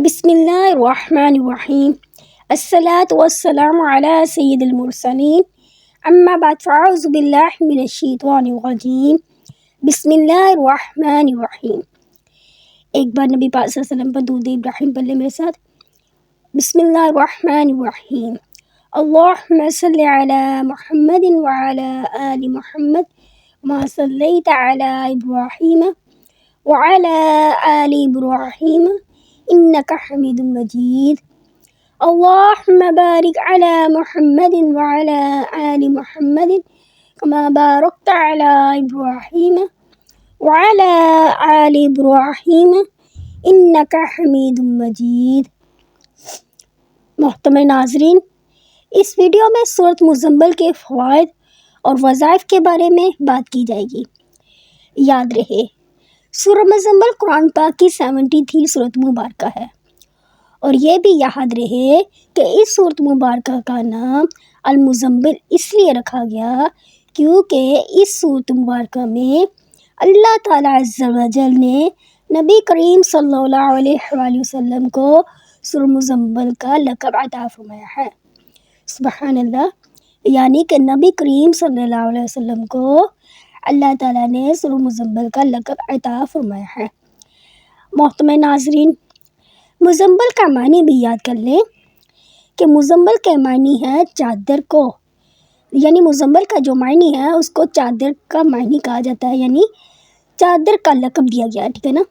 بسم اللہ الرحمن الرحیم الصلاۃ والسلام علی سید المرسلین اما بعد فاعوذ باللہ من الشیطان الرجیم بسم اللہ الرحمن الرحیم۔ ایک بار نبی پاک صلی اللہ علیہ وسلم پر درود ابراہیم پڑھ لیں میرے ساتھ۔ بسم اللہ الرحمن الرحیم، اللہم صلی علی محمد وعلی آل محمد ما صلیت علی ابراہیم وعلی آل ابراہیم انک حمید مجید، اللہم بارک علی محمد وعلی آل محمد کما بارکت علی ابراہیم وعلی آل ابراہیم انک حمید مجید۔ محترم ناظرین، اس ویڈیو میں سورۃ مزمل کے فوائد اور وظائف کے بارے میں بات کی جائے گی۔ یاد رہے، سورۃ مزمل قرآن پاک کی 73 سورۃ مبارکہ ہے، اور یہ بھی یاد رہے کہ اس سورۃ مبارکہ کا نام المزمل اس لیے رکھا گیا کیونکہ اس سورۃ مبارکہ میں اللہ تعالیٰ عز و جل نے نبی کریم صلی اللہ علیہ وآلہ وسلم کو سورۃ مزمل کا لقب عطا فرمایا ہے۔ سبحان اللہ، یعنی کہ نبی کریم صلی اللہ علیہ وسلم کو اللہ تعالیٰ نے سورۃ مزمل کا لقب عطا فرمایا ہے۔ محترم ناظرین، مزمل کا معنی بھی یاد کر لیں کہ مزمل کا معنی ہے چادر کو، یعنی مزمل کا جو معنی ہے اس کو چادر کا معنی کہا جاتا ہے، یعنی چادر کا لقب دیا گیا ہے، ٹھیک ہے نا۔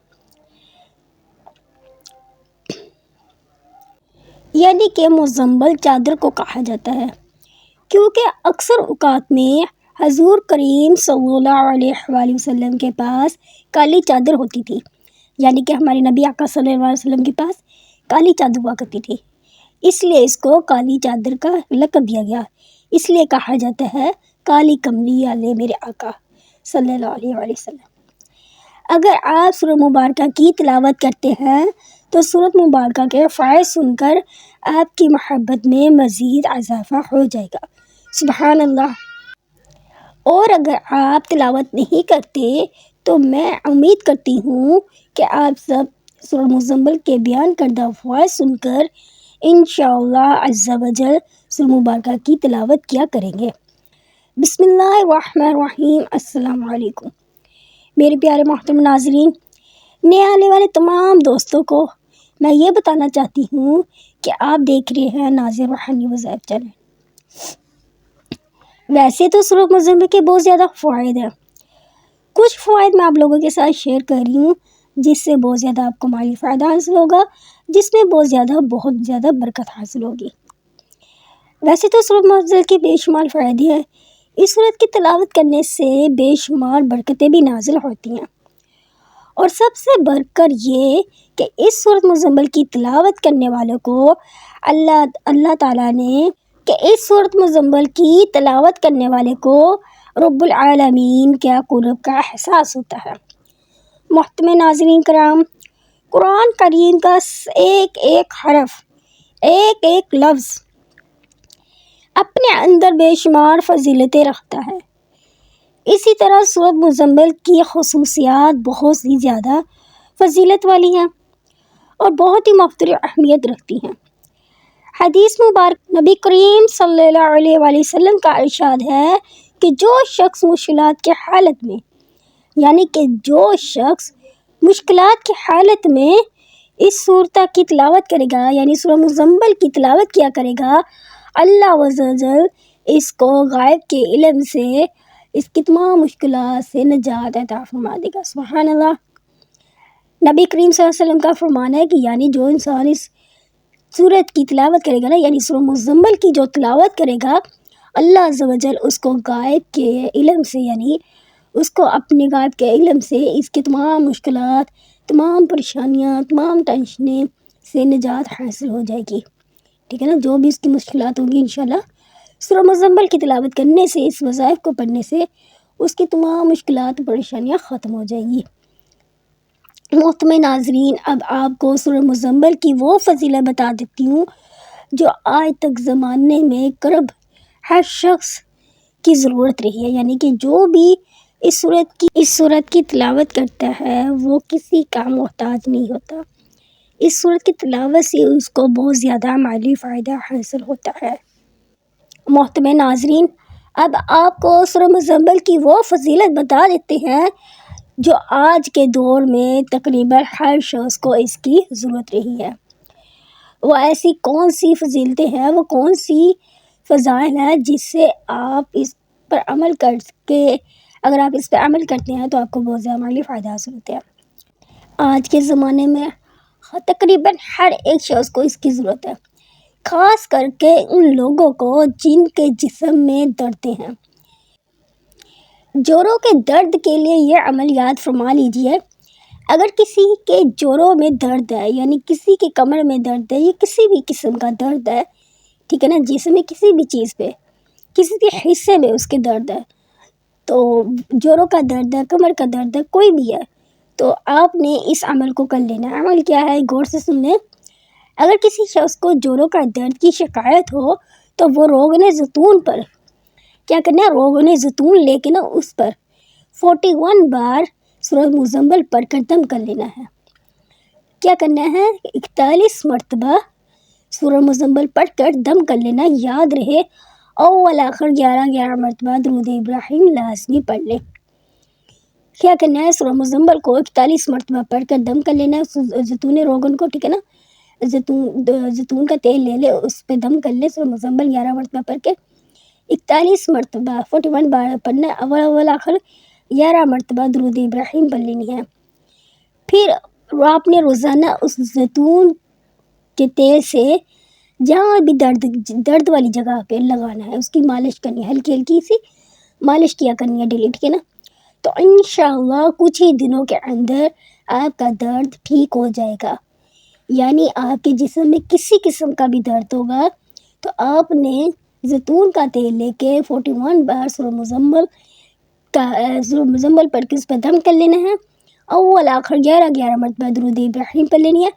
یعنی کہ مزمل چادر کو کہا جاتا ہے کیونکہ اکثر اوقات میں حضور کریم صلی اللہ علیہ وآلہ وسلم کے پاس کالی چادر ہوتی تھی، یعنی کہ ہمارے نبی آقا صلی اللہ علیہ وسلم کے پاس کالی چادر ہوا کرتی تھی، اس لیے اس کو کالی چادر کا لقب دیا گیا۔ اس لیے کہا جاتا ہے کالی کملی والے میرے آقا صلی اللہ علیہ وآلہ وسلم۔ اگر آپ سورۃ مبارکہ کی تلاوت کرتے ہیں تو سورۃ مبارکہ کے فوائد سن کر آپ کی محبت میں مزید اضافہ ہو جائے گا۔ سبحان اللہ۔ اور اگر آپ تلاوت نہیں کرتے تو میں امید کرتی ہوں کہ آپ سب سورۃ مزمل کے بیان کردہ فوائد سن کر انشاءاللہ عز و جل سورۃ مبارکہ کی تلاوت کیا کریں گے۔ بسم اللہ الرحمن الرحیم۔ السلام علیکم میرے پیارے محترم ناظرین، نئے آنے والے تمام دوستوں کو میں یہ بتانا چاہتی ہوں کہ آپ دیکھ رہے ہیں ناظر روحانی وظائف چینل۔ ویسے تو سورۃ مزمل کے بہت زیادہ فوائد ہیں، کچھ فوائد میں آپ لوگوں کے ساتھ شیئر کر رہی ہوں جس سے بہت زیادہ آپ کو مالی فائدہ حاصل ہوگا، جس میں بہت زیادہ برکت حاصل ہوگی۔ ویسے تو سورۃ مزمل کے بے شمار فائدے ہیں، اس سورت کی تلاوت کرنے سے بے شمار برکتیں بھی نازل ہوتی ہیں، اور سب سے بڑھ کر یہ کہ اس سورۃ مزمل کی تلاوت کرنے والوں کو اللہ تعالیٰ نے اس سورۃ مزمل کی تلاوت کرنے والے کو رب العالمین کے قرب کا احساس ہوتا ہے۔ محترم ناظرین کرام، قرآن کریم کا ایک ایک حرف، ایک ایک لفظ اپنے اندر بے شمار فضیلتیں رکھتا ہے۔ اسی طرح سورۃ مزمل کی خصوصیات بہت ہی زیادہ فضیلت والی ہیں اور بہت ہی مفخر اہمیت رکھتی ہیں۔ حدیث مبارک نبی کریم صلی اللہ علیہ وآلہ وسلم کا ارشاد ہے کہ جو شخص مشکلات کی حالت میں، یعنی کہ جو شخص مشکلات کی حالت میں اس سورت کی تلاوت کرے گا، یعنی سورۃ مزمل کی تلاوت کیا کرے گا، اللہ عز و جل اس کو غائب کے علم سے اس کی تمام مشکلات سے نجات عطا فرما دے گا۔ سبحان اللہ۔ نبی کریم صلی اللہ علیہ وسلم کا فرمان ہے کہ یعنی جو انسان اس سورت کی تلاوت کرے گا نا، یعنی سورۃ مزمل کی جو تلاوت کرے گا، اللہ عز و جل اس کو غائب کے علم سے، یعنی اس کو اپنے غائب کے علم سے اس کی تمام مشکلات، تمام پریشانیاں، تمام ٹینشنیں سے نجات حاصل ہو جائے گی، ٹھیک ہے نا۔ جو بھی اس کی مشکلات ہوں گی انشاءاللہ سورۃ مزمل کی تلاوت کرنے سے، اس وظائف کو پڑھنے سے اس کی تمام مشکلات، پریشانیاں ختم ہو جائیں گی۔ محترم ناظرین، اب آپ کو سورۃ مزمل کی وہ فضیلت بتا دیتی ہوں جو آج تک زمانے میں کرب ہر شخص کی ضرورت رہی ہے، یعنی کہ جو بھی اس سورت کی تلاوت کرتا ہے وہ کسی کا محتاج نہیں ہوتا، اس سورت کی تلاوت سے اس کو بہت زیادہ مالی فائدہ حاصل ہوتا ہے۔ محترم ناظرین، اب آپ کو سورہ مزمل کی وہ فضیلت بتا دیتے ہیں جو آج کے دور میں تقریباً ہر شخص کو اس کی ضرورت رہی ہے۔ وہ ایسی کون سی فضیلتیں ہیں، وہ کون سی فضائل ہیں جس سے آپ اس پر عمل کر کے، اگر آپ اس پر عمل کرتے ہیں تو آپ کو بہت زیادہ مالی فائدہ حاصل ہوتا ہے۔ آج کے زمانے میں تقریباً ہر ایک شخص کو اس کی ضرورت ہے، خاص کر کے ان لوگوں کو جن کے جسم میں درد ہیں۔ جوڑوں کے درد کے لیے یہ عملیات فرما لیجئے۔ اگر کسی کے جوڑوں میں درد ہے، یعنی کسی کے کمر میں درد ہے یا کسی بھی قسم کا درد ہے، ٹھیک ہے نا، جسم میں کسی بھی چیز پہ، کسی کے حصے میں اس کے درد ہے، تو جوڑوں کا درد ہے، کمر کا درد ہے، کوئی بھی ہے، تو آپ نے اس عمل کو کر لینا ہے۔ عمل کیا ہے، غور سے سن لیں۔ اگر کسی شخص کو جوڑوں کا درد کی شکایت ہو تو وہ روغن زیتون پر کیا کرنا ہے، روغن زیتون لے کے نا اس پر 41 بار سورہ مزمل پڑھ کر دم کر لینا ہے۔ کیا کرنا ہے، 41 مرتبہ سورہ مزمل پڑھ کر دم کر لینا۔ یاد رہے اول آخر 11 مرتبہ درود ابراہیم لازمی پڑھ لیں۔ کیا کرنا ہے، سورہ مزمل کو 41 مرتبہ پڑھ کر دم کر لینا ہے، زیتون روغن کو، ٹھیک ہے نا، زیتون کا تیل لے لے، اس پہ دم کر لے، سورہ مزمل 11 مرتبہ پڑھ کے 41 مرتبہ 41 بار پڑھنا ہے۔ اول آخر 11 مرتبہ درود ابراہیم پڑھ لینی ہے۔ پھر آپ نے روزانہ اس زیتون کے تیل سے جہاں بھی درد والی جگہ پہ لگانا ہے، اس کی مالش کرنی ہے، ہلکی ہلکی سی مالش کیا کرنی ہے ڈیلی، ٹھیک ہے نا، تو انشاءاللہ کچھ ہی دنوں کے اندر آپ کا درد ٹھیک ہو جائے گا۔ یعنی آپ کے جسم میں کسی قسم کا بھی درد ہوگا تو آپ نے زیتون کا تیل لے کے 41 بار سورہ مزمل پڑھ کے اس پہ دم کر لینا ہے۔ اول آخر 11 مرتبہ درود ابراہیم پڑھ لینی ہے۔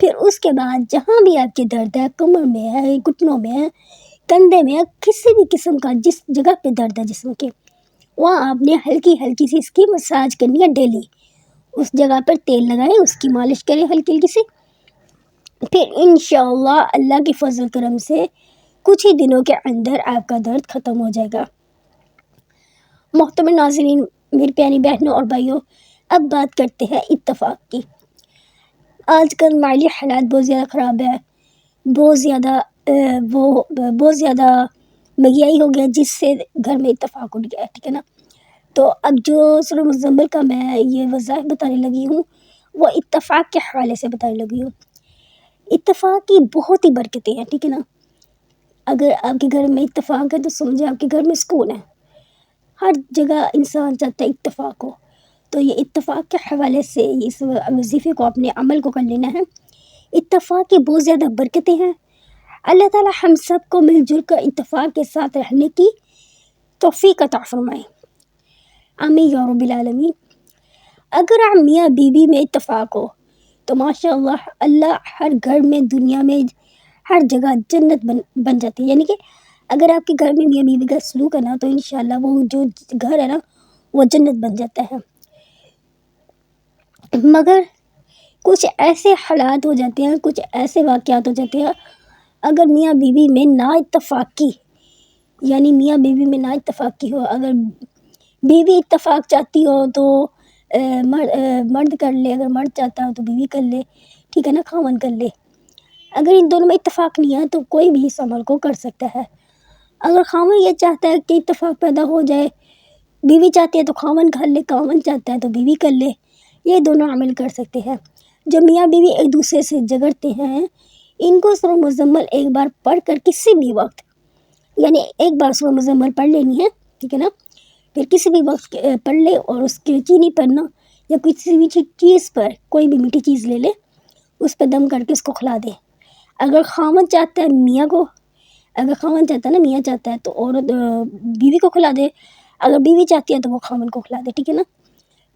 پھر اس کے بعد جہاں بھی آپ کے درد ہے، کمر میں ہے، گھٹنوں میں ہے، کندھے میں ہے، کسی بھی قسم کا جس جگہ پہ درد ہے جسم کے، وہاں آپ نے ہلکی ہلکی سی اس کی مساج کرنی ہے ڈیلی۔ اس جگہ پر تیل لگائیں، اس کی مالش کریں ہلکی ہلکی سی۔ پھر انشاءاللہ اللہ کی فضل کرم سے کچھ ہی دنوں کے اندر آپ کا درد ختم ہو جائے گا۔ محترم ناظرین، میری پیاری بہنوں اور بھائیوں، اب بات کرتے ہیں اتفاق کی۔ آج کل مالی حالات بہت زیادہ خراب ہے، بہت زیادہ مہنگائی ہو گیا، جس سے گھر میں اتفاق اٹھ گیا ہے، ٹھیک ہے نا۔ تو اب جو سورہ مزمل کا میں یہ وظائف بتانے لگی ہوں، وہ اتفاق کے حوالے سے بتانے لگی ہوں۔ اتفاق کی بہت ہی برکتیں ہیں، ٹھیک ہے نا۔ اگر آپ کے گھر میں اتفاق ہے تو سمجھے آپ کے گھر میں سکون ہے۔ ہر جگہ انسان چاہتا ہے اتفاق ہو، تو یہ اتفاق کے حوالے سے اس وظیفے کو، اپنے عمل کو کر لینا ہے۔ اتفاق کی بہت زیادہ برکتیں ہیں۔ اللہ تعالی ہم سب کو مل جل کر اتفاق کے ساتھ رہنے کی توفیق عطا فرمائے، آمین یا رب العالمین۔ اگر میاں بیوی میں اتفاق ہو تو ماشاءاللہ اللہ ہر گھر میں، دنیا میں ہر جگہ جنت بن جاتی ہے۔ یعنی کہ اگر آپ کے گھر میں میاں بیوی کا سلوک ہے نا، تو انشاءاللہ وہ جو گھر ہے نا، وہ جنت بن جاتا ہے۔ مگر کچھ ایسے حالات ہو جاتے ہیں، کچھ ایسے واقعات ہو جاتے ہیں، اگر میاں بیوی میں نا اتفاقی، یعنی میاں بیوی میں نا اتفاقی ہو، اگر بیوی اتفاق چاہتی ہو تو مرد کر لے، اگر مرد چاہتا ہو تو بیوی کر لے، ٹھیک ہے نا، خاوند کر لے۔ اگر ان دونوں میں اتفاق نہیں ہے تو کوئی بھی اس عمل کو کر سکتا ہے۔ اگر خاوند یہ چاہتا ہے کہ اتفاق پیدا ہو جائے، بیوی چاہتی ہے تو خاوند کر لے، خاوند چاہتا ہے تو بیوی کر لے، یہ دونوں عمل کر سکتے ہیں۔ جو میاں بیوی ایک دوسرے سے جھگڑتے ہیں، ان کو سورہ مزمل ایک بار پڑھ کر کسی بھی وقت، یعنی ایک بار سورہ مزمل پڑھ لینی ہے، ٹھیک ہے نا، پھر کسی بھی وقت پڑھ لے، اور اس کی چینی پر نا، یا کسی بھی چیز پر، کوئی بھی میٹھی چیز لے لے، اس پہ دم کر کے اس کو کھلا دے۔ اگر خاوند چاہتا ہے میاں کو، اگر خاوند چاہتا ہے نا، میاں چاہتا ہے تو عورت بیوی کو کھلا دے، اگر بیوی چاہتی ہے تو وہ خاوند کو کھلا دے، ٹھیک ہے نا۔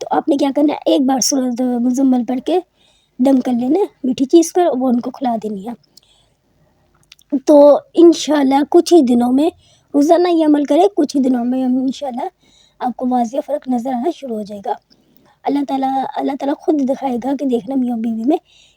تو آپ نے کیا کرنا ہے، ایک بار سورہ مزمل پڑھ کے دم کر لینا ہے میٹھی چیز پر، وہ ان کو کھلا دینی ہے۔ تو انشاءاللہ کچھ ہی دنوں میں، روزانہ یہ عمل کرے، کچھ ہی دنوں میں انشاءاللہ آپ کو واضح فرق نظر آنا شروع ہو جائے گا۔ اللہ تعالیٰ خود دکھائے گا کہ دیکھنا میاں بیوی میں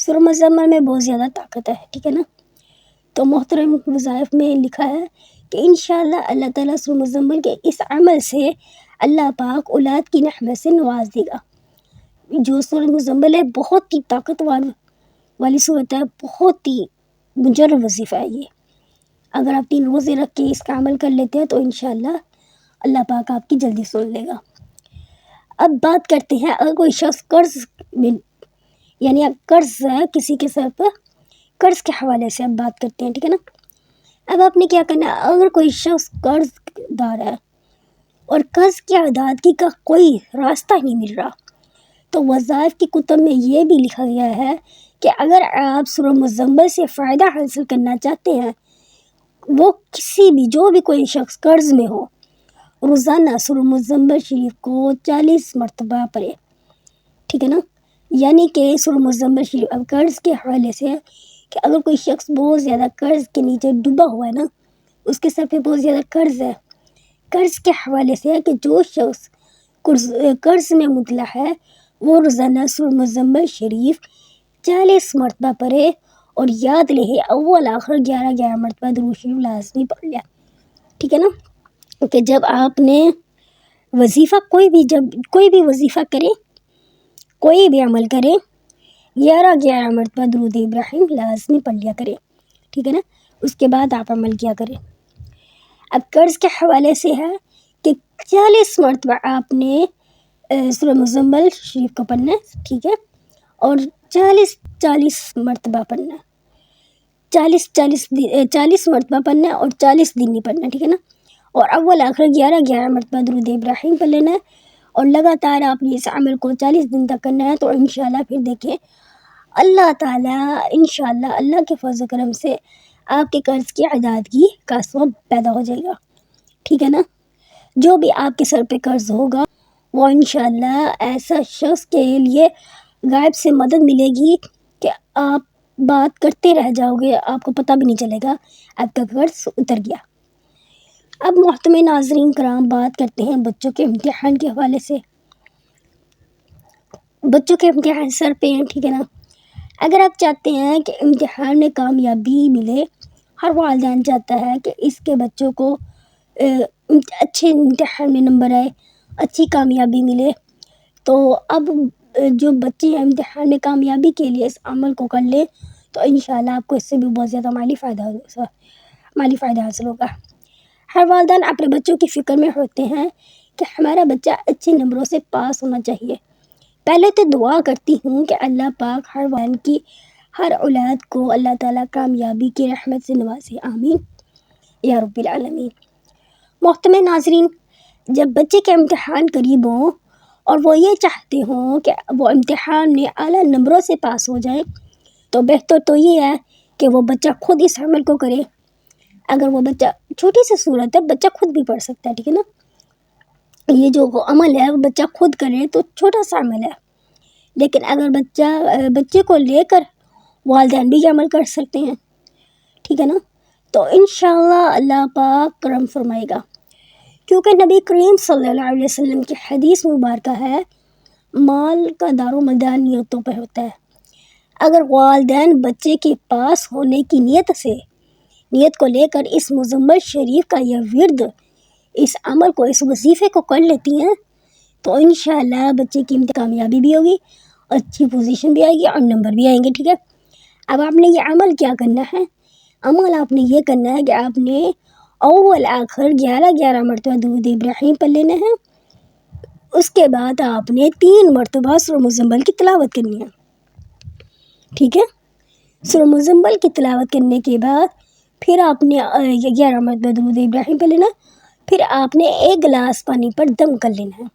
سورہ مزمل میں بہت زیادہ طاقت ہے، ٹھیک ہے نا. تو محترم وظائف میں لکھا ہے کہ انشاءاللہ اللہ تعالیٰ سورہ مزمل کے اس عمل سے اللہ پاک اولاد کی نعمت سے نواز دے گا. جو سورہ مزمل ہے بہت ہی طاقت والی صورت ہے، بہت ہی مجرب وظیفہ ہے یہ. اگر آپ 3 روزے رکھ کے اس کا عمل کر لیتے ہیں تو انشاءاللہ اللہ پاک آپ کی جلدی سن لے گا. اب بات کرتے ہیں اگر کوئی شخص قرض ہے کسی کے سر پر، قرض کے حوالے سے اب بات کرتے ہیں، ٹھیک ہے نا. اب آپ نے کیا کرنا ہے، اگر کوئی شخص قرض دار ہے اور قرض کی ادائیگی کا کوئی راستہ نہیں مل رہا، تو وظائف کی کتب میں یہ بھی لکھا گیا ہے کہ اگر آپ سورہ مزمل سے فائدہ حاصل کرنا چاہتے ہیں، وہ جو بھی کوئی شخص قرض میں ہو، روزانہ سورہ مزمل شریف کو 40 مرتبہ پڑھے، ٹھیک ہے نا. یعنی کہ سورہ مزمل شریف اب قرض کے حوالے سے کہ اگر کوئی شخص بہت زیادہ قرض کے نیچے ڈوبا ہوا ہے نا، اس کے سر پہ بہت زیادہ قرض ہے، قرض کے حوالے سے ہے کہ جو شخص قرض میں مبتلا ہے وہ روزانہ سورہ مزمل شریف 40 مرتبہ پڑھے اور یاد رہے اول آخر 11 مرتبہ درود شریف لازمی پڑھ لیا، ٹھیک ہے نا. کہ جب آپ نے وظیفہ کوئی بھی وظیفہ کرے، کوئی بھی عمل کرے، 11 مرتبہ درود ابراہیم لازمی پڑھ لیا کرے، ٹھیک ہے نا. اس کے بعد آپ عمل کیا کریں. اب قرض کے حوالے سے ہے کہ 40 مرتبہ آپ نے سورہ مزمل شریف کو پڑھنا ہے، ٹھیک ہے، اور 40 مرتبہ پڑھنا ہے، 40 مرتبہ پڑھنا ہے اور 40 دن نہیں پڑھنا، ٹھیک ہے نا. اور اول آخر 11 مرتبہ درود ابراہیم پڑھ لینا ہے اور لگاتار آپ نے اس عمل کو 40 دن تک کرنا ہے. تو انشاءاللہ پھر دیکھیں اللہ تعالیٰ انشاءاللہ اللہ کے فضل و کرم سے آپ کے قرض کی ادائیگی کا سبب پیدا ہو جائے گا، ٹھیک ہے نا. جو بھی آپ کے سر پہ قرض ہوگا وہ انشاءاللہ ایسا شخص کے لیے غائب سے مدد ملے گی کہ آپ بات کرتے رہ جاؤ گے، آپ کو پتہ بھی نہیں چلے گا آپ کا قرض اتر گیا. اب محترم ناظرین کرام بات کرتے ہیں بچوں کے امتحان کے حوالے سے. بچوں کے امتحان سر پہ ہیں، ٹھیک ہے نا. اگر آپ چاہتے ہیں کہ امتحان میں کامیابی ملے، ہر والدین چاہتا ہے کہ اس کے بچوں کو اچھے امتحان میں نمبر آئے، اچھی کامیابی ملے. تو اب جو بچے امتحان میں کامیابی کے لیے اس عمل کو کر لیں تو انشاءاللہ آپ کو اس سے بھی بہت زیادہ مالی فائدہ حاصل ہوگا. ہر والدین اپنے بچوں کی فکر میں ہوتے ہیں کہ ہمارا بچہ اچھے نمبروں سے پاس ہونا چاہیے. پہلے تو دعا کرتی ہوں کہ اللہ پاک ہر والدین کی ہر اولاد کو اللہ تعالیٰ کامیابی کی رحمت سے نوازے، آمین یا رب العالمین. محترم ناظرین، جب بچے کے امتحان قریب ہوں اور وہ یہ چاہتے ہوں کہ وہ امتحان میں اعلیٰ نمبروں سے پاس ہو جائیں تو بہتر تو یہ ہے کہ وہ بچہ خود اس عمل کو کرے. اگر وہ بچہ چھوٹی سی صورت ہے، بچہ خود بھی پڑھ سکتا ہے، ٹھیک ہے نا. یہ جو عمل ہے وہ بچہ خود کرے تو چھوٹا سا عمل ہے، لیکن اگر بچے کو لے کر والدین بھی یہ عمل کر سکتے ہیں، ٹھیک ہے نا. تو انشاءاللہ اللہ پاک کرم فرمائے گا، کیونکہ نبی کریم صلی اللہ علیہ وسلم کی حدیث مبارکہ ہے مال کا دار و مدار نیتوں پر ہوتا ہے. اگر والدین بچے کے پاس ہونے کی نیت کو لے کر اس مزمل شریف کا یہ ورد، اس عمل کو، اس وظیفے کو کر لیتی ہیں تو انشاءاللہ بچے کی کامیابی بھی ہوگی، اچھی پوزیشن بھی آئے گی اور نمبر بھی آئیں گے، ٹھیک ہے. اب آپ نے یہ عمل کیا کرنا ہے؟ عمل آپ نے یہ کرنا ہے کہ آپ نے اول آخر 11 مرتبہ درود ابراہیم پڑھ لینا ہے. اس کے بعد آپ نے 3 مرتبہ سورہ مزمل کی تلاوت کرنی ہے، ٹھیک ہے. سورہ مزمل کی تلاوت کرنے کے بعد پھر آپ نے 11 مرتبہ درود ابراہیم پڑھ لینا، پھر آپ نے 1 گلاس پانی پر دم کر لینا ہے.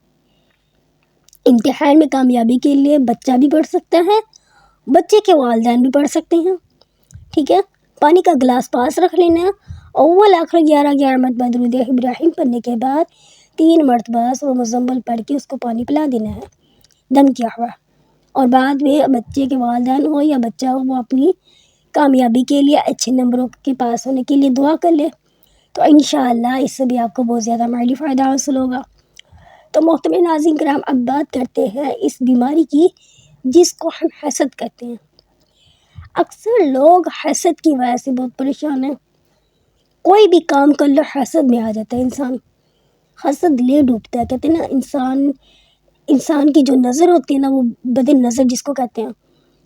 امتحان میں کامیابی کے لیے بچہ بھی پڑھ سکتا ہے، بچے کے والدین بھی پڑھ سکتے ہیں، ٹھیک ہے. پانی کا گلاس پاس رکھ لینا ہے، اول آخر 11 مرتبہ درود ابراہیم پڑھنے کے بعد 3 مرتبہ سورہ مزمل پڑھ کے اس کو پانی پلا دینا ہے دم کیا ہوا. اور بعد میں بچے کے والدین ہو یا بچہ ہو، وہ اپنی کامیابی کے لیے، اچھے نمبروں کے پاس ہونے کے لیے دعا کر لے تو انشاءاللہ اس سے بھی آپ کو بہت زیادہ مالی فائدہ حاصل ہوگا. تو محترم ناظرین کرام، اب بات کرتے ہیں اس بیماری کی جس کو ہم حسد کہتے ہیں. اکثر لوگ حسد کی وجہ سے بہت پریشان ہیں. کوئی بھی کام کر لو حسد میں آ جاتا ہے انسان. حسد لے ڈوبتا ہے. کہتے ہیں نا انسان کی جو نظر ہوتی ہے نا، وہ بد نظر جس کو کہتے ہیں،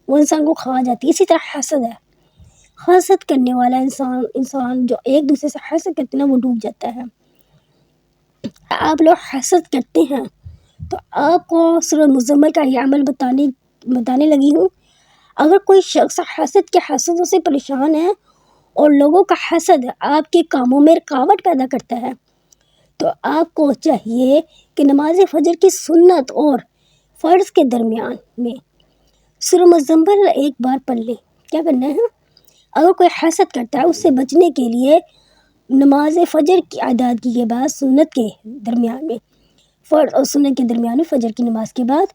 وہ انسان کو کھا جاتی ہے. اسی طرح حسد ہے. حسد کرنے والا انسان جو ایک دوسرے سے حسد کرتے ہیں نا، وہ ڈوب جاتا ہے. آپ لوگ حسد کرتے ہیں تو آپ کو سورہ مزمل کا یہ عمل بتانے لگی ہوں. اگر کوئی شخص حسد کے حسدوں سے پریشان ہے اور لوگوں کا حسد آپ کے کاموں میں رکاوٹ پیدا کرتا ہے، تو آپ کو چاہیے کہ نماز فجر کی سنت اور فرض کے درمیان میں سورہ مزمل ایک بار پڑھ لیں. کیا کرنا ہے؟ اگر کوئی حسد کرتا ہے، اس سے بچنے کے لیے نماز فجر کی ادائیگی کے بعد سنت کے درمیان میں، فرض اور سنت کے درمیان میں فجر کی نماز کے بعد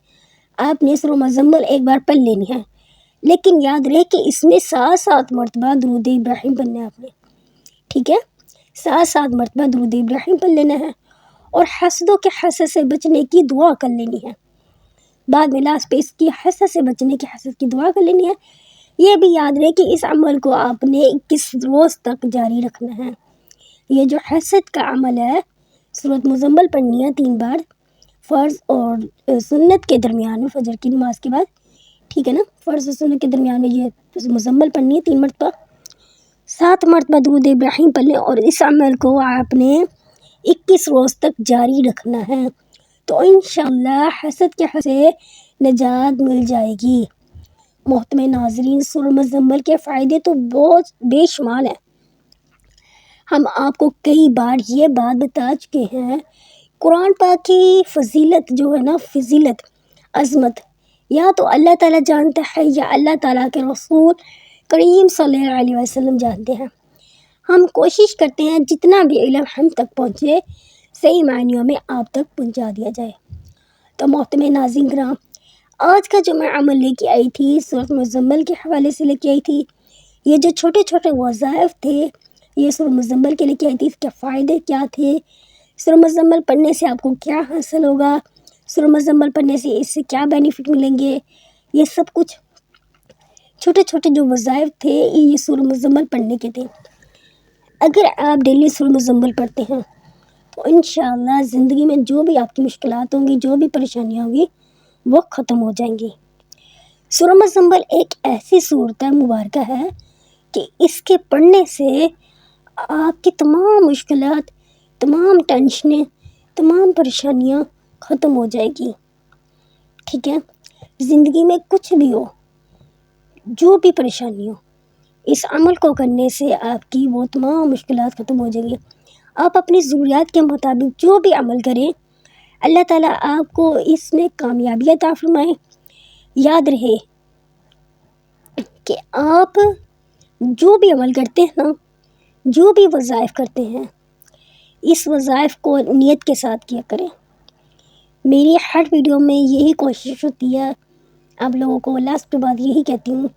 آپ نے سورہ مزمل ایک بار پڑھ لینی ہے. لیکن یاد رہے کہ اس میں 7 مرتبہ درود ابراہیم پڑھنا ہے آپ نے. ٹھیک ہے؟ 7 مرتبہ درود ابراہیم پڑھ لینا ہے اور حسدوں کے حسد سے بچنے کی دعا کر لینی ہے. بعد میں لاسٹ پہ اس کی حسد سے بچنے کی حسد کی دعا کر لینی ہے. یہ بھی یاد رہے کہ اس عمل کو آپ نے 21 روز تک جاری رکھنا ہے. یہ جو حسد کا عمل ہے، سورۃ مزمل پڑھنی ہے 3 بار فرض اور سنت کے درمیان میں فجر کی نماز کے بعد. ٹھیک ہے نا؟ فرض اور سنت کے درمیان میں یہ مزمل پڑھنی ہے 3 مرتبہ. 7 مرتبہ درود ابراہیم پڑھ لیں اور اس عمل کو آپ نے 21 روز تک جاری رکھنا ہے. تو انشاءاللہ حسد کے حسد سے نجات مل جائے گی. محترم ناظرین، سورہ مزمل کے فائدے تو بہت بے شمار ہیں. ہم آپ کو کئی بار یہ بات بتا چکے ہیں. قرآن پاک کی فضیلت جو ہے نا، فضیلت، عظمت، یا تو اللہ تعالیٰ جانتا ہے یا اللہ تعالیٰ کے رسول کریم صلی اللہ علیہ وسلم جانتے ہیں. ہم کوشش کرتے ہیں جتنا بھی علم ہم تک پہنچے صحیح معنیوں میں آپ تک پہنچا دیا جائے. تو محترم ناظرین کرام، آج کا جو میں عمل لے کے آئی تھی سورۃ مزمل کے حوالے سے لے کے آئی تھی. یہ جو چھوٹے چھوٹے وظائف تھے، یہ سورۃ مزمل کے لے کے آئی تھی. اس کے فائدے کیا تھے، سورۃ مزمل پڑھنے سے آپ کو کیا حاصل ہوگا، سورۃ مزمل پڑھنے سے اس سے کیا بینیفٹ ملیں گے، یہ سب کچھ چھوٹے چھوٹے جو وظائف تھے یہ سورۃ مزمل پڑھنے کے تھے. اگر آپ ڈیلی سورۃ مزمل پڑھتے ہیں تو انشاءاللہ زندگی میں جو بھی آپ کی مشکلات ہوں گی، جو بھی پریشانیاں ہوں گی، وہ ختم ہو جائیں گی. سورۃ مزمل ایک ایسی صورت مبارکہ ہے کہ اس کے پڑھنے سے آپ کی تمام مشکلات، تمام ٹینشنیں، تمام پریشانیاں ختم ہو جائے گی. ٹھیک ہے؟ زندگی میں کچھ بھی ہو، جو بھی پریشانی ہو، اس عمل کو کرنے سے آپ کی وہ تمام مشکلات ختم ہو جائیں گی. آپ اپنی ضروریات کے مطابق جو بھی عمل کریں، اللہ تعالیٰ آپ کو اس میں کامیابی عطا فرمائے. یاد رہے کہ آپ جو بھی عمل کرتے ہیں نا، جو بھی وظائف کرتے ہیں، اس وظائف کو نیت کے ساتھ کیا کریں. میری ہر ویڈیو میں یہی کوشش ہوتی ہے. آپ لوگوں کو لاسٹ پہ بات یہی کہتی ہوں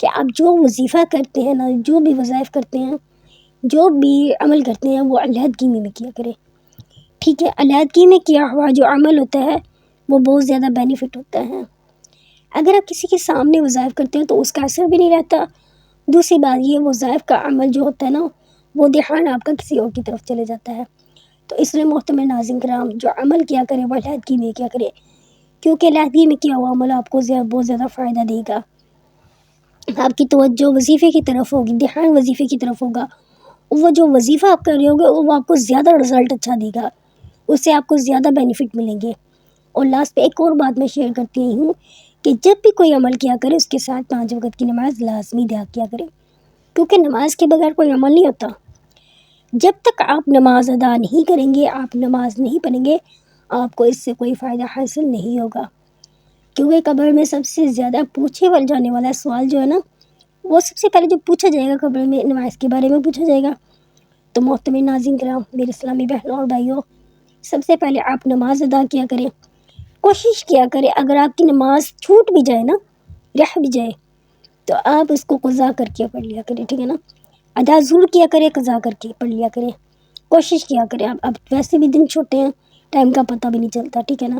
کہ آپ جو وظیفہ کرتے ہیں نا، جو بھی وظائف کرتے ہیں، جو بھی عمل کرتے ہیں، وہ علیحدگی میں کیا کریں. ٹھیک ہے؟ علیحدگی میں کیا ہوا جو عمل ہوتا ہے وہ بہت زیادہ بینیفٹ ہوتا ہے. اگر آپ کسی کے سامنے وظائف کرتے ہیں تو اس کا اثر بھی نہیں رہتا. دوسری بات یہ وظائف کا عمل جو ہوتا ہے نا، وہ دھیان آپ کا کسی اور کی طرف چلے جاتا ہے. تو اس لیے محترم ناظرین کرام، جو عمل کیا کرے وہ علیحدگی میں کیا کرے، کیونکہ علیحدگی میں کیا ہوا عمل آپ کو بہت زیادہ فائدہ دے گا. آپ کی توجہ وظیفے کی طرف ہوگی، دھیان وظیفے کی طرف ہوگا. وہ جو وظیفہ آپ کر رہے ہوگے وہ آپ کو زیادہ رزلٹ اچھا دے گا، اس سے آپ کو زیادہ بینیفٹ ملیں گے. اور لاسٹ پہ ایک اور بات میں شیئر کرتی ہوں کہ جب بھی کوئی عمل کیا کرے اس کے ساتھ 5 وقت کی نماز لازمی ادا کیا کرے، کیونکہ نماز کے بغیر کوئی عمل نہیں ہوتا. جب تک آپ نماز ادا نہیں کریں گے، آپ نماز نہیں پڑھیں گے، آپ کو اس سے کوئی فائدہ حاصل نہیں ہوگا. کیونکہ قبر میں سب سے زیادہ پوچھے جانے والا سوال جو ہے نا، وہ سب سے پہلے جو پوچھا جائے گا قبر میں نماز کے بارے میں پوچھا جائے گا. تو محترم ناظرین کرام، میرے اسلامی بہنوں اور بھائیوں، سب سے پہلے آپ نماز ادا کیا کریں. کوشش کیا کریں اگر آپ کی نماز چھوٹ بھی جائے نا، رہ بھی جائے، تو آپ اس کو قضا کر کے پڑھ لیا کریں. ٹھیک ہے نا؟ ادا ضرور کیا کریں، قضا کر کے پڑھ لیا کریں. کوشش کیا کریں. اب ویسے بھی دن چھوٹے ہیں، ٹائم کا پتہ بھی نہیں چلتا. ٹھیک ہے نا؟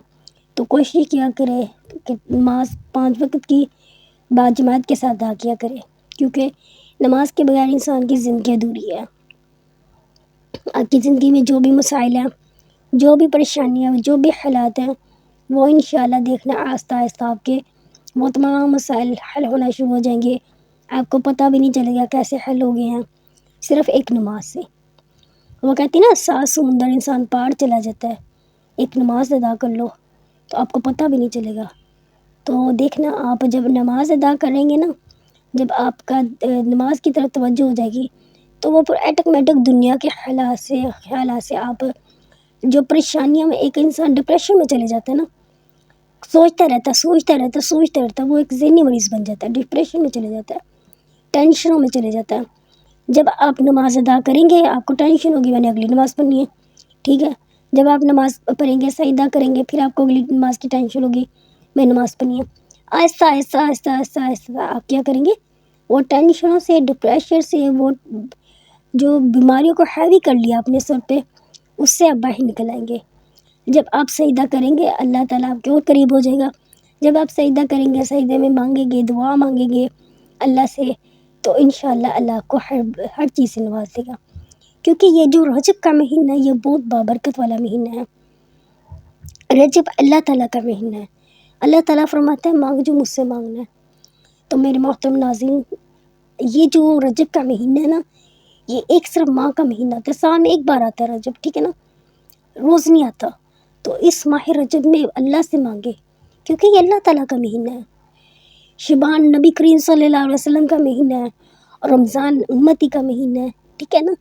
تو کوشش کیا کریں کہ نماز 5 وقت کی بعد جماعت کے ساتھ ادا کیا کریں. کیونکہ نماز کے بغیر انسان کی زندگی ادھوری ہے۔ آپ کی زندگی میں جو بھی مسائل ہیں، جو بھی پریشانیاں ہیں، جو بھی حالات ہیں، وہ انشاءاللہ دیکھنا آہستہ آہستہ آپ کے وہ تمام مسائل حل ہونا شروع ہو جائیں گے۔ آپ کو پتہ بھی نہیں چلے گا کیسے حل ہو گئے ہیں، صرف ایک نماز سے۔ وہ کہتی ہیں نا 7 سمندر انسان پار چلا جاتا ہے، ایک نماز ادا کر لو تو آپ کو پتہ بھی نہیں چلے گا۔ تو دیکھنا آپ جب نماز ادا کریں گے نا، جب آپ کا نماز کی طرف توجہ ہو جائے گی تو وہ پر آٹومیٹک دنیا کے خیالات سے آپ جو پریشانیوں میں ایک انسان ڈپریشن میں چلے جاتا ہے نا، سوچتا رہتا، وہ ایک ذہنی مریض بن جاتا ہے، ڈپریشن میں چلے جاتا ہے، ٹینشنوں میں چلے جاتا ہے۔ جب آپ نماز ادا کریں گے آپ کو ٹینشن ہوگی میں نے اگلی نماز پڑھنی ہے، ٹھیک ہے، جب آپ نماز پڑھیں گے سجدہ کریں گے پھر آپ کو اگلی نماز کی ٹینشن ہوگی میں نماز پڑھنی ہے۔ آہستہ آہستہ آپ کیا کریں گے، وہ ٹینشنوں سے، ڈپریشن سے، وہ جو بیماریوں کو ہیوی کر لیا اپنے سر پہ، اس سے آپ باہر نکل آئیں گے۔ جب آپ سجدہ کریں گے اللہ تعالیٰ آپ کے اور قریب ہو جائے گا۔ جب آپ سجدہ کریں گے، سجدے میں مانگیں گے، دعا مانگیں گے اللہ سے، تو انشاءاللہ اللہ آپ کو ہر چیز سے نواز دے گا۔ کیونکہ یہ جو رجب کا مہینہ ہے یہ بہت بابرکت والا مہینہ ہے۔ رجب اللہ تعالیٰ کا مہینہ ہے۔ اللہ تعالیٰ فرماتا ہے مانگ جو مجھ سے مانگنا ہے۔ تو میرے محترم ناظرین، یہ جو رجب کا مہینہ ہے نا، یہ ایک صرف ماہ کا مہینہ آتا ہے، سال میں ایک بار آتا ہے رجب، ٹھیک ہے نا، روز نہیں آتا۔ تو اس ماہ رجب میں اللہ سے مانگے کیونکہ یہ اللہ تعالیٰ کا مہینہ ہے، شبان نبی کریم صلی اللہ علیہ وسلم کا مہینہ ہے، اور رمضان امتی کا مہینہ ہے، ٹھیک ہے نا۔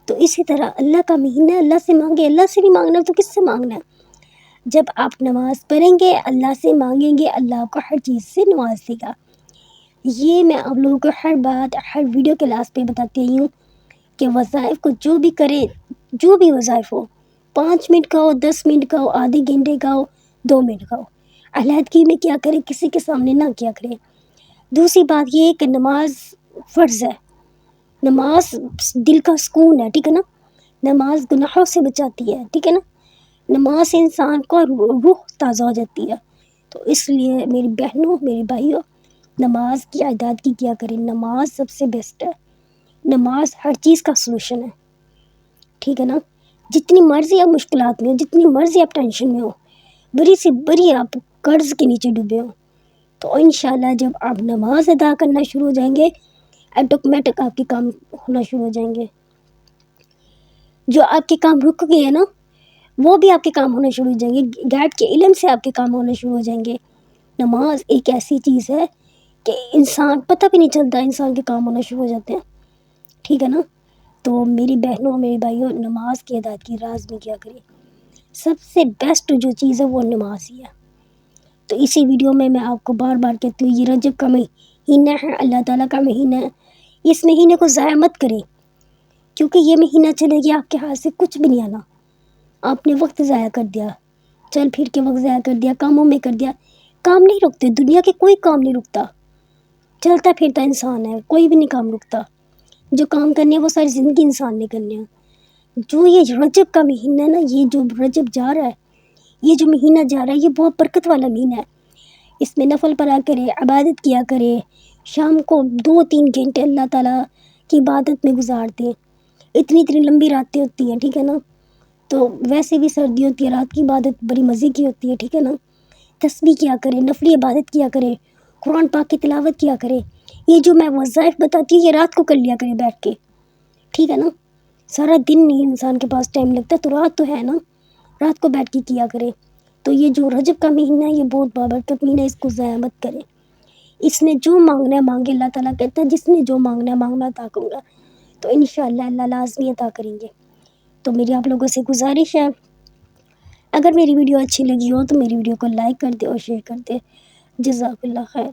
تو اسی طرح اللہ کا مہینہ ہے، اللہ سے مانگے۔ اللہ سے نہیں مانگنا تو کس سے مانگنا ہے؟ جب آپ نماز پڑھیں گے اللہ سے مانگیں گے اللہ آپ کو ہر چیز سے نواز دے گا۔ یہ میں آپ لوگوں کو ہر بات ہر ویڈیو کے لاسٹ پہ بتاتی ہوں کہ وظائف کو جو بھی کرے، جو بھی وظائف ہو، 5 منٹ کا ہو، 10 منٹ کا ہو، آدھے گھنٹے کا ہو، 2 منٹ کا ہو، علیحدگی میں کیا کریں، کسی کے سامنے نہ کیا کریں۔ دوسری بات یہ ہے کہ نماز فرض ہے، نماز دل کا سکون ہے، ٹھیک ہے نا، نماز گناہوں سے بچاتی ہے، ٹھیک ہے نا، نماز سے انسان کو روح تازہ ہو جاتی ہے۔ تو اس لیے میری بہنوں، میری بھائیوں، نماز کی ادائیگی کیا کریں، نماز سب سے بیسٹ ہے، نماز ہر چیز کا سلوشن ہے، ٹھیک ہے نا۔ جتنی مرضی آپ مشکلات میں ہو، جتنی مرضی آپ ٹینشن میں ہو، بڑی سے بڑی آپ قرض کے نیچے ڈوبے ہو، تو انشاءاللہ جب آپ نماز ادا کرنا شروع ہو جائیں گے آٹومیٹک آپ کے کام ہونا شروع ہو جائیں گے۔ جو آپ کے کام رک گئے ہیں نا وہ بھی آپ کے کام ہونا شروع ہو جائیں گے، غیب کے علم سے آپ کے کام ہونا شروع ہو جائیں گے۔ نماز ایک ایسی چیز ہے کہ انسان پتہ بھی نہیں چلتا، انسان کے کام ہونا شروع ہو جاتے ہیں، ٹھیک ہے نا۔ تو میری بہنوں، میری بھائیوں، نماز کی ادائیگی راز میں کیا کریں، سب سے بیسٹ جو چیز ہے وہ نماز ہی ہے۔ تو اسی ویڈیو میں آپ کو بار بار کہتی ہوں یہ رجب کا مہینہ ہے، اللہ تعالیٰ کا مہینہ ہے، اس مہینے کو ضائع مت کریں، کیونکہ یہ مہینہ چلے گیا آپ کے ہاتھ سے کچھ بھی نہیں آنا، آپ نے وقت ضائع کر دیا، چل پھر کے وقت ضائع کر دیا، کاموں میں کر دیا۔ کام نہیں رکتے، دنیا کے کوئی کام نہیں رکتا، چلتا پھرتا انسان ہے، کوئی بھی نہیں کام رکتا، جو کام کرنے ہیں وہ ساری زندگی انسان نے کرنے ہیں۔ جو یہ رجب کا مہینہ ہے نا، یہ جو رجب جا رہا ہے، یہ جو مہینہ جا رہا ہے یہ بہت برکت والا مہینہ ہے، اس میں نفل پڑھا کرے، عبادت کیا کرے، شام کو 2-3 گھنٹے اللہ تعالیٰ کی عبادت میں گزار دیں، اتنی لمبی راتیں ہوتی ہیں، ٹھیک ہے نا، تو ویسے بھی سردی ہوتی ہے، رات کی عبادت بڑی مزے کی ہوتی ہے، ٹھیک ہے نا، تسبیح کیا کرے، نفلی عبادت کیا کرے، قرآن پاک کی تلاوت کیا کرے، یہ جو میں وظائف بتاتی ہوں یہ رات کو کر لیا کرے بیٹھ کے، ٹھیک ہے نا، سارا دن نہیں انسان کے پاس ٹائم لگتا تو رات تو ہے نا، رات کو بیٹھ کے کیا کرے۔ تو یہ جو رجب کا مہینہ ہے یہ بہت بابرکت مہینہ ہے، اس کو ضائع مت کرے، اس نے جو مانگنا ہے مانگے، اللہ تعالیٰ کہتا ہے جس نے جو مانگنا ہے مانگنا عطا کروں گا، تو انشاءاللہ اللہ لازمی عطا کریں گے۔ تو میری آپ لوگوں سے گزارش ہے اگر میری ویڈیو اچھی لگی ہو تو میری ویڈیو کو لائک کر دے اور شیئر کر دے۔ جزاک اللہ خیر۔